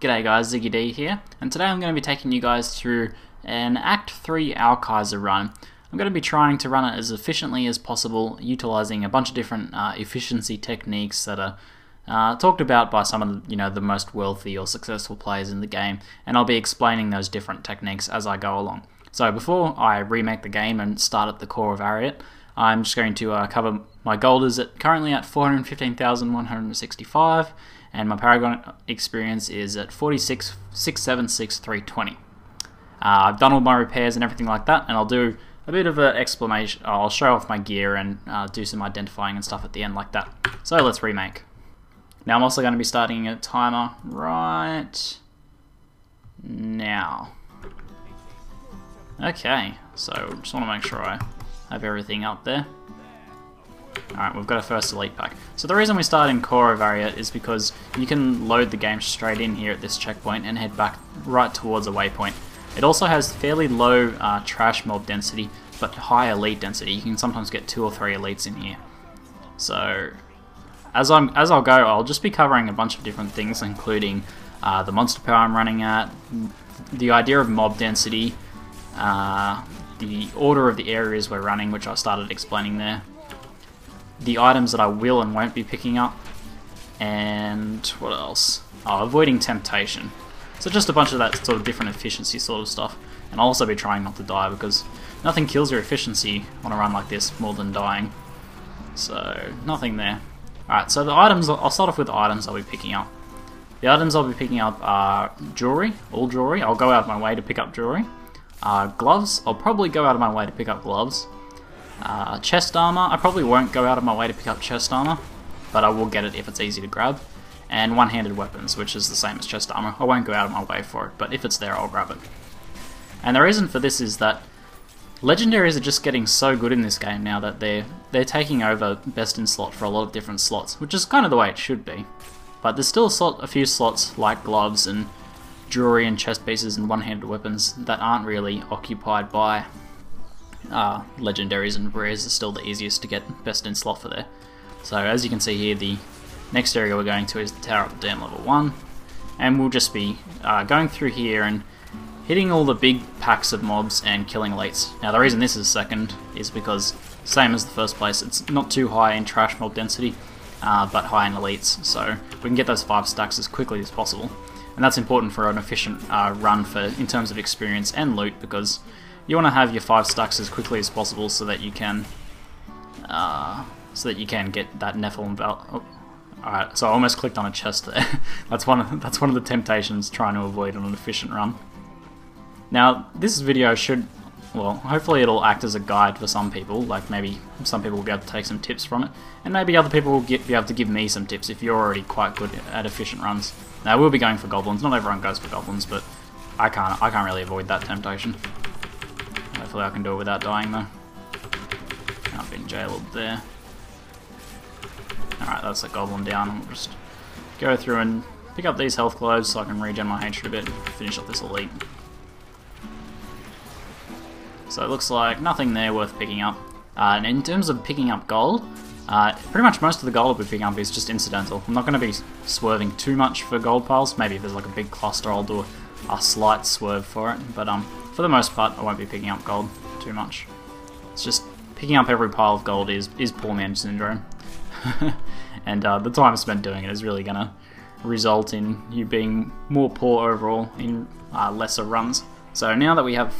G'day guys, Ziggy D here, and today I'm going to be taking you guys through an Act 3 Alkaiser run. I'm going to be trying to run it as efficiently as possible, utilising a bunch of different efficiency techniques that are talked about by some of the most wealthy or successful players in the game, and I'll be explaining those different techniques as I go along. So before I remake the game and start at the core of Ariat, I'm just going to cover my gold is currently at 415,165, and my Paragon experience is at 46,676,320. I've done all my repairs and everything like that, and I'll do a bit of an explanation. I'll show off my gear and do some identifying and stuff at the end like that. So let's remake. Now I'm also going to be starting a timer right now. Okay, so just want to make sure I have everything up there. Alright, we've got a first elite pack. So the reason we start in Core of Ariat is because you can load the game straight in here at this checkpoint and head back right towards a waypoint. It also has fairly low trash mob density, but high elite density. You can sometimes get 2 or 3 elites in here. So as I'll go, I'll just be covering a bunch of different things, including the monster power I'm running at, the idea of mob density, the order of the areas we're running, which I started explaining there, the items that I will and won't be picking up, and what else? Oh, avoiding temptation. So just a bunch of that sort of different efficiency sort of stuff. And I'll also be trying not to die, because nothing kills your efficiency on a run like this more than dying. So nothing there. Alright, so the items, I'll start off with the items I'll be picking up. The items I'll be picking up are jewelry, all jewelry. I'll go out of my way to pick up jewelry. Gloves, I'll probably go out of my way to pick up gloves. Chest armor, I probably won't go out of my way to pick up chest armor, but I will get it if it's easy to grab. And one-handed weapons, which is the same as chest armor. I won't go out of my way for it, but if it's there, I'll grab it. And the reason for this is that legendaries are just getting so good in this game now that they're taking over best in slot for a lot of different slots, which is kind of the way it should be. But there's still a few slots like gloves and jewelry and chest pieces and one-handed weapons that aren't really occupied by legendaries, and rares are still the easiest to get best in slot for there. So as you can see here, the next area we're going to is the Tower of the Dam level 1, and we'll just be going through here and hitting all the big packs of mobs and killing elites. Now the reason this is second is because, same as the first place, it's not too high in trash mob density, but high in elites, so we can get those 5 stacks as quickly as possible. And that's important for an efficient run in terms of experience and loot, because you want to have your 5 stacks as quickly as possible so that you can get that Nephilim belt. Oh, alright, so I almost clicked on a chest there. that's one of the temptations trying to avoid on an efficient run. Now this video should, well, hopefully it'll act as a guide for some people. Like maybe some people will be able to take some tips from it, and maybe other people will be able to give me some tips if you're already quite good at efficient runs. Now we'll be going for goblins. Not everyone goes for goblins, but I can't really avoid that temptation. Hopefully I can do it without dying though. I've been jailed there. Alright, that's a goblin down. We'll just go through and pick up these health globes so I can regen my hatred a bit and finish off this elite. So it looks like nothing there worth picking up. And in terms of picking up gold, pretty much most of the gold I'll be picking up is just incidental. I'm not going to be swerving too much for gold piles. Maybe if there's like a big cluster I'll do a slight swerve for it, but for the most part I won't be picking up gold too much. It's just picking up every pile of gold is poor man syndrome. And the time spent doing it is really going to result in you being more poor overall in lesser runs. So now that we have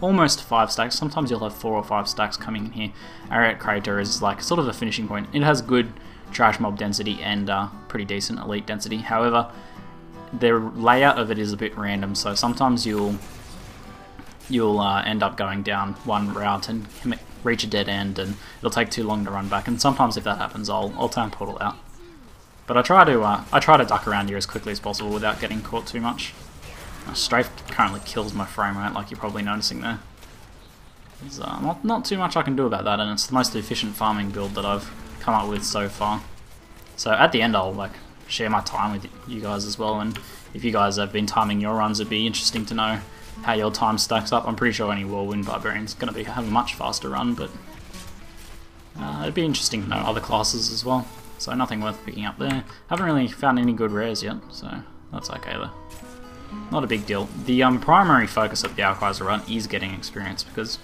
almost 5 stacks, sometimes you'll have 4 or 5 stacks coming in here. Ariat Crater is like sort of a finishing point. It has good trash mob density and pretty decent elite density. However, the layout of it is a bit random, so sometimes you'll end up going down one route and reach a dead end, and it'll take too long to run back. And sometimes if that happens, I'll turn portal out. But I try to duck around here as quickly as possible without getting caught too much. Strafe currently kills my frame rate, like you're probably noticing there. There's not too much I can do about that, and it's the most efficient farming build that I've come up with so far. So at the end I'll share my time with you guys as well, and if you guys have been timing your runs, it'd be interesting to know how your time stacks up. I'm pretty sure any Whirlwind Barbarian's going to have a much faster run, but it'd be interesting to know other classes as well. So nothing worth picking up there. Haven't really found any good rares yet, so That's okay though. Not a big deal. The primary focus of the Alkaizer run is getting experience, because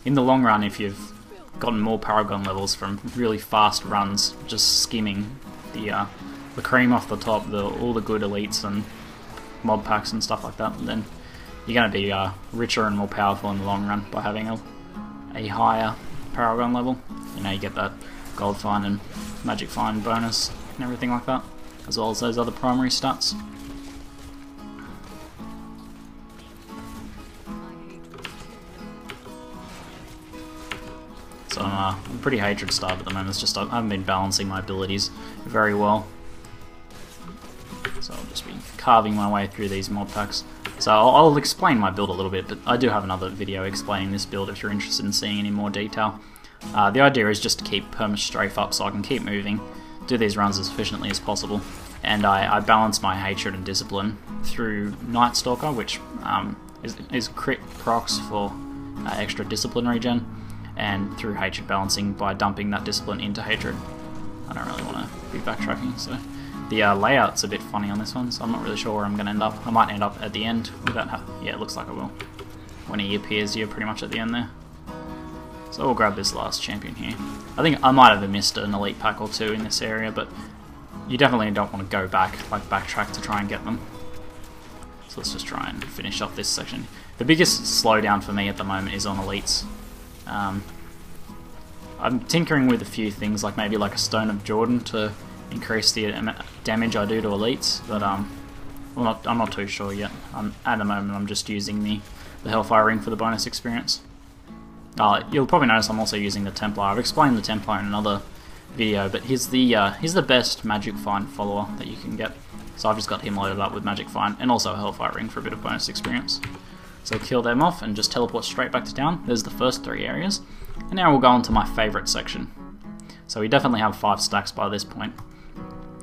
in the long run, if you've gotten more Paragon levels from really fast runs, just skimming the cream off the top, all the good elites and mob packs and stuff like that, then you're going to be richer and more powerful in the long run by having a higher Paragon level. You know, you get that Gold Find and Magic Find bonus and everything like that, as well as those other primary stats. So I'm pretty hatred starved at the moment. It's just I haven't been balancing my abilities very well. So I'll just be carving my way through these mod packs. So I'll explain my build a little bit, but I do have another video explaining this build if you're interested in seeing any more detail. The idea is just to keep perma strafe up so I can keep moving, do these runs as efficiently as possible, and I balance my hatred and discipline through Night Stalker, which is crit procs for extra discipline regen, and through hatred balancing by dumping that discipline into hatred. I don't really want to be backtracking, so the layout's a bit funny on this one, so I'm not really sure where I'm going to end up. I might end up at the end without yeah, it looks like I will. When he appears, you're pretty much at the end there. So we'll grab this last champion here. I think I might have missed an elite pack or two in this area, but you definitely don't want to go back, like backtrack to try and get them. So let's just try and finish off this section. The biggest slowdown for me at the moment is on elites. I'm tinkering with a few things, like maybe like a Stone of Jordan to increase the damage I do to elites, but I'm not too sure yet. At the moment I'm just using the Hellfire Ring for the bonus experience. You'll probably notice I'm also using the Templar. I've explained the Templar in another video, but he's the best Magic Find follower that you can get. So I've just got him loaded up with Magic Find and also a Hellfire Ring for a bit of bonus experience. So kill them off and just teleport straight back to town. There's the first 3 areas. And now we'll go on to my favourite section. So we definitely have 5 stacks by this point.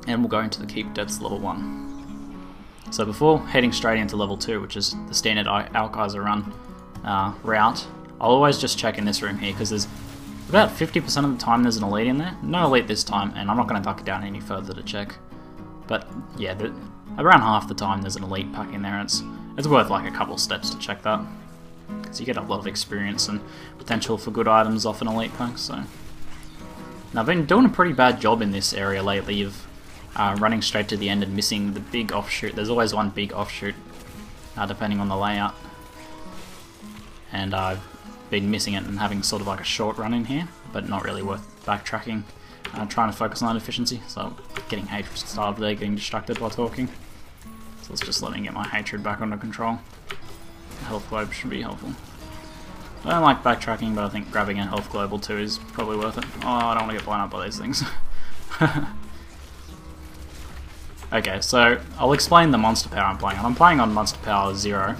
And we'll go into the Keep Depths level 1. So before heading straight into level 2, which is the standard Alkaizer run route, I'll always just check in this room here, because there's about 50% of the time there's an elite in there. No elite this time, and I'm not going to duck it down any further to check. But yeah, around half the time there's an elite pack in there, and it's worth like a couple steps to check that, because you get a lot of experience and potential for good items off an elite pack. So now I've been doing a pretty bad job in this area lately of running straight to the end and missing the big offshoot. There's always one big offshoot, depending on the layout, and I've been missing it and having sort of like a short run in here, but not really worth backtracking. Trying to focus on efficiency, so getting hatred starved there, getting distracted while talking. So let's just let me get my hatred back under control. Health globe should be helpful. I don't like backtracking, but I think grabbing a health global too is probably worth it. Oh, I don't want to get blown up by these things. Okay, so I'll explain the monster power I'm playing on. I'm playing on monster power 0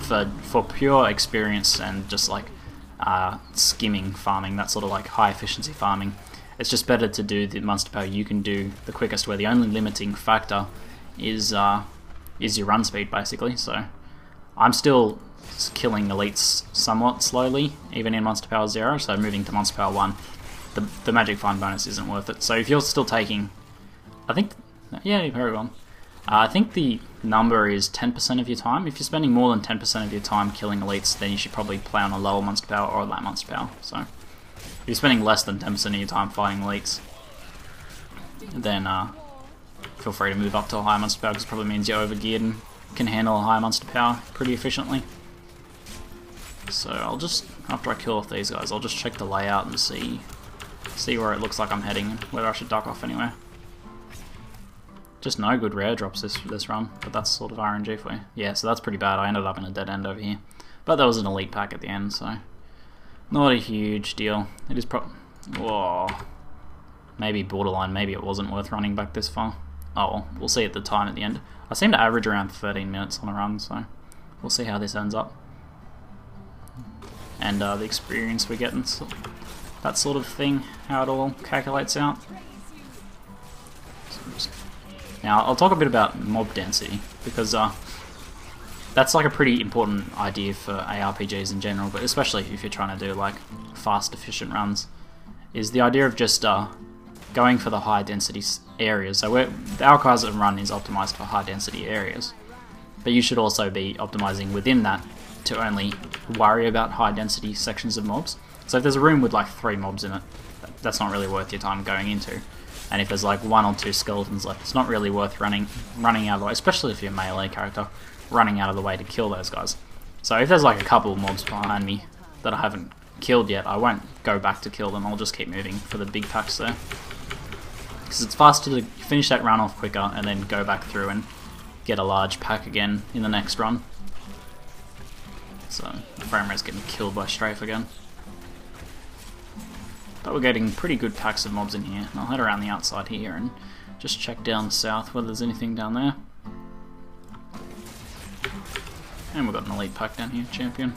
for pure experience and just like skimming farming, that sort of like high efficiency farming. It's just better to do the monster power you can do the quickest, where the only limiting factor is your run speed basically. So I'm still killing elites somewhat slowly, even in monster power 0, so moving to monster power 1, the magic find bonus isn't worth it. So if you're still taking, I think, yeah, very well. I think the number is 10% of your time. If you're spending more than 10% of your time killing elites, then you should probably play on a lower monster power or a light monster power. So if you're spending less than 10% of your time fighting elites, then feel free to move up to a higher monster power, because it probably means you're over-geared and can handle a higher monster power pretty efficiently. So I'll just, after I kill off these guys, I'll just check the layout and see where it looks like I'm heading and whether I should duck off anywhere. Just no good rare drops this run, but that's sort of RNG for you. Yeah, so that's pretty bad. I ended up in a dead end over here. But there was an elite pack at the end, so not a huge deal. It is whoa. Maybe borderline, maybe it wasn't worth running back this far. Oh well, we'll see at the time at the end. I seem to average around 13 minutes on a run, so we'll see how this ends up. And the experience we're getting, so that sort of thing, how it all calculates out. Now, I'll talk a bit about mob density, because that's like a pretty important idea for ARPGs in general, but especially if you're trying to do like fast, efficient runs, is the idea of just going for the high density areas. So the Alcazar run is optimized for high density areas, but you should also be optimizing within that to only worry about high density sections of mobs. So if there's a room with like 3 mobs in it, that's not really worth your time going into. And if there's like 1 or 2 skeletons left, it's not really worth running out of the way, especially if you're a melee character, running out of the way to kill those guys. So if there's like a couple of mobs behind me that I haven't killed yet, I won't go back to kill them, I'll just keep moving for the big packs there. Because it's faster to finish that run off quicker and then go back through and get a large pack again in the next run. So the frame rate's getting killed by strafe again. But we're getting pretty good packs of mobs in here. I'll head around the outside here and just check down south whether there's anything down there. And we've got an elite pack down here, champion.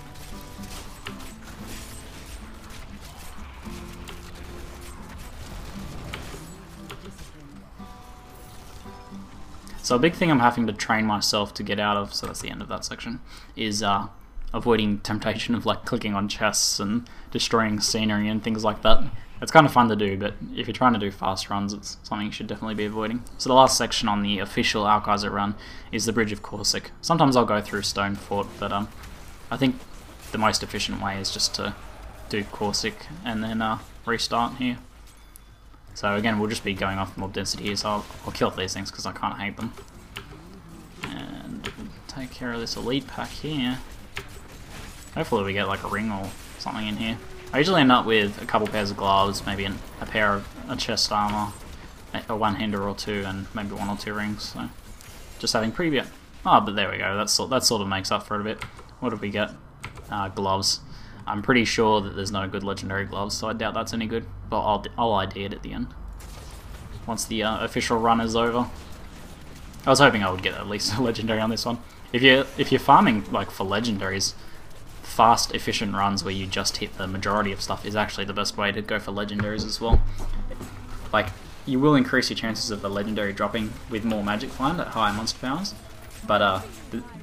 So a big thing I'm having to train myself to get out of, so that's the end of that section, is avoiding temptation of like clicking on chests and destroying scenery and things like that. It's kind of fun to do, but if you're trying to do fast runs, it's something you should definitely be avoiding. So the last section on the official Alcazar run is the Bridge of Corsic. Sometimes I'll go through Stone Fort, but I think the most efficient way is just to do Corsic and then restart here. So again, we'll just be going off mob density here, so I'll kill these things because I kind of hate them. And take care of this elite pack here. Hopefully we get like a ring or something in here. I usually end up with a couple pairs of gloves, maybe a pair of a chest armor, a one-hander or 2, and maybe 1 or 2 rings. So just having pretty good. Oh, but there we go. That sort of makes up for it a bit. What did we get? Gloves. I'm pretty sure that there's no good legendary gloves, so I doubt that's any good. But I'll ID it at the end once the official run is over. I was hoping I would get at least a legendary on this one. If you're farming like for legendaries, fast, efficient runs where you just hit the majority of stuff is actually the best way to go for legendaries as well. Like, you will increase your chances of the legendary dropping with more magic find at higher monster powers, but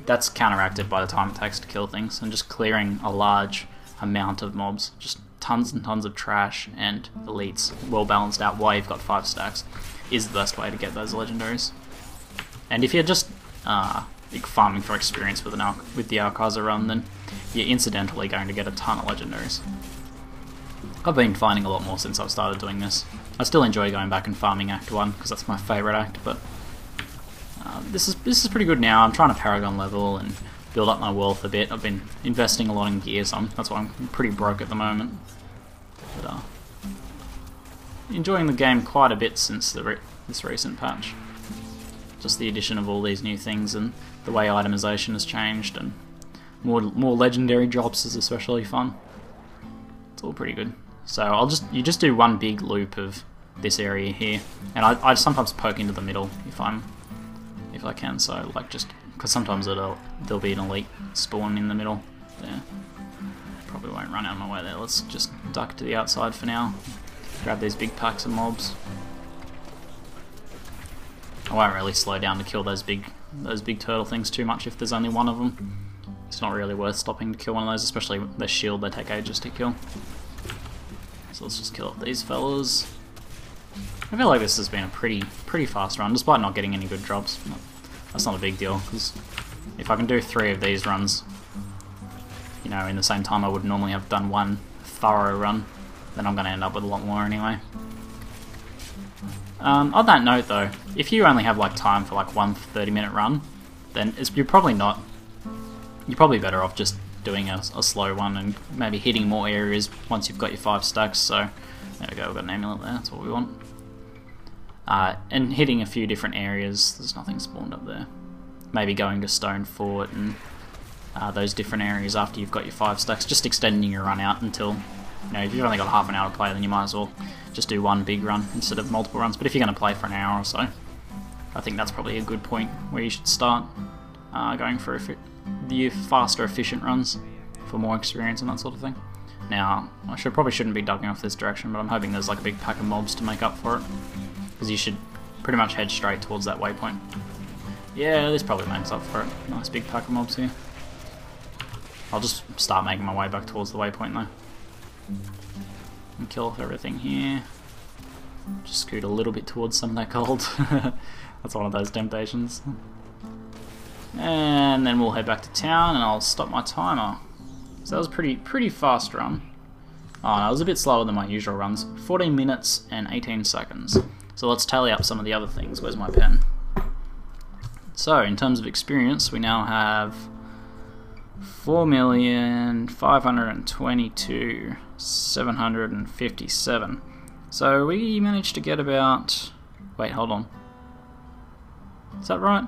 that's counteracted by the time it takes to kill things, and just clearing a large amount of mobs, just tons and tons of trash and elites, well balanced out while you've got 5 stacks, is the best way to get those legendaries. And if you're just farming for experience with the Alcazar run, then you're incidentally going to get a ton of legendaries. I've been finding a lot more since I've started doing this. I still enjoy going back and farming Act 1 because that's my favourite act, but this is pretty good now. I'm trying to Paragon level and build up my wealth a bit. I've been investing a lot in gear, so that's why I'm pretty broke at the moment. But enjoying the game quite a bit since this recent patch. Just the addition of all these new things and the way itemization has changed, and more legendary drops is especially fun. It's all pretty good. So you just do one big loop of this area here, and I sometimes poke into the middle if I can. So like just because sometimes there'll be an elite spawn in the middle there. Probably won't run out of my way there. Let's just duck to the outside for now. Grab these big packs of mobs. I won't really slow down to kill those big turtle things too much if there's only one of them. It's not really worth stopping to kill one of those, especially their shield, they take ages to kill. So let's just kill off these fellas. I feel like this has been a pretty fast run, despite not getting any good drops. That's not a big deal, because if I can do 3 of these runs, you know, in the same time I would normally have done one thorough run, then I'm going to end up with a lot more anyway. On that note though, if you only have like time for like one 30-minute run, then you're probably better off just doing a slow one and maybe hitting more areas once you've got your 5 stacks. So there we go, we've got an amulet there, that's what we want. And hitting a few different areas. There's nothing spawned up there. Maybe going to Stone Fort and those different areas after you've got your 5 stacks, just extending your run out until, you know, if you've only got half an hour to play, then you might as well just do one big run instead of multiple runs. But if you're going to play for an hour or so, I think that's probably a good point where you should start going for the faster, efficient runs for more experience and that sort of thing. Now, I probably shouldn't be ducking off this direction, but I'm hoping there's like a big pack of mobs to make up for it, because you should pretty much head straight towards that waypoint. Yeah, this probably makes up for it. Nice big pack of mobs here. I'll just start making my way back towards the waypoint though. And kill off everything here. Just scoot a little bit towards some of that gold. That's one of those temptations. And then we'll head back to town and I'll stop my timer. So that was a pretty fast run. Oh no, it was a bit slower than my usual runs. 14 minutes and 18 seconds. So let's tally up some of the other things. Where's my pen? So in terms of experience, we now have 4,522,757. So we managed to get about... Wait, hold on. Is that right?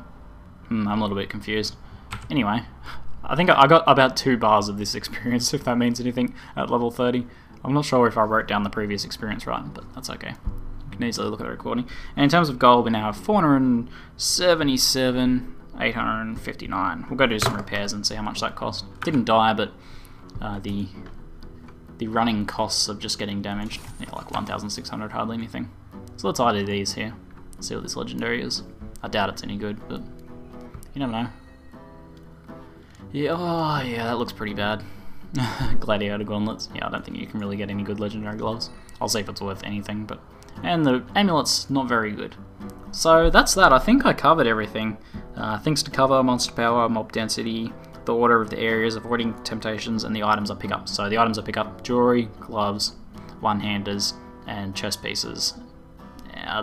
I'm a little bit confused. Anyway, I think I got about 2 bars of this experience, if that means anything, at level 30. I'm not sure if I wrote down the previous experience right, but that's okay. You can easily look at the recording. And in terms of gold, we now have 477,859. We'll go do some repairs and see how much that cost. Didn't die, but the running costs of just getting damaged, yeah, like 1,600, hardly anything. So let's ID these here. See what this legendary is. I doubt it's any good, but you never know. Yeah, oh yeah, that looks pretty bad. Gladiator gauntlets. Yeah, I don't think you can really get any good legendary gloves. I'll see if it's worth anything, but... And the amulet's not very good. So that's that. I think I covered everything. Things to cover: monster power, mob density, the order of the areas, avoiding temptations, and the items I pick up. So the items I pick up: jewelry, gloves, one-handers, and chest pieces.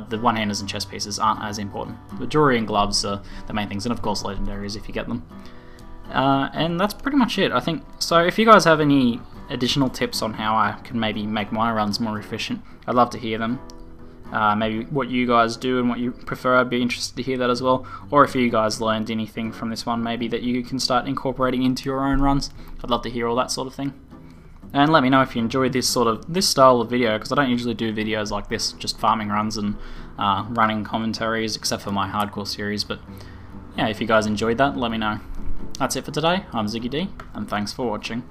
The one-handers and chest pieces aren't as important. The jewelry and gloves are the main things, and of course legendaries if you get them. And that's pretty much it, I think. So if you guys have any additional tips on how I can maybe make my runs more efficient, I'd love to hear them. Maybe what you guys do and what you prefer, I'd be interested to hear that as well. Or if you guys learned anything from this one, maybe that you can start incorporating into your own runs. I'd love to hear all that sort of thing. And let me know if you enjoyed this style of video, because I don't usually do videos like this, just farming runs and running commentaries, except for my hardcore series. But yeah, if you guys enjoyed that, let me know. That's it for today. I'm Ziggy D, and thanks for watching.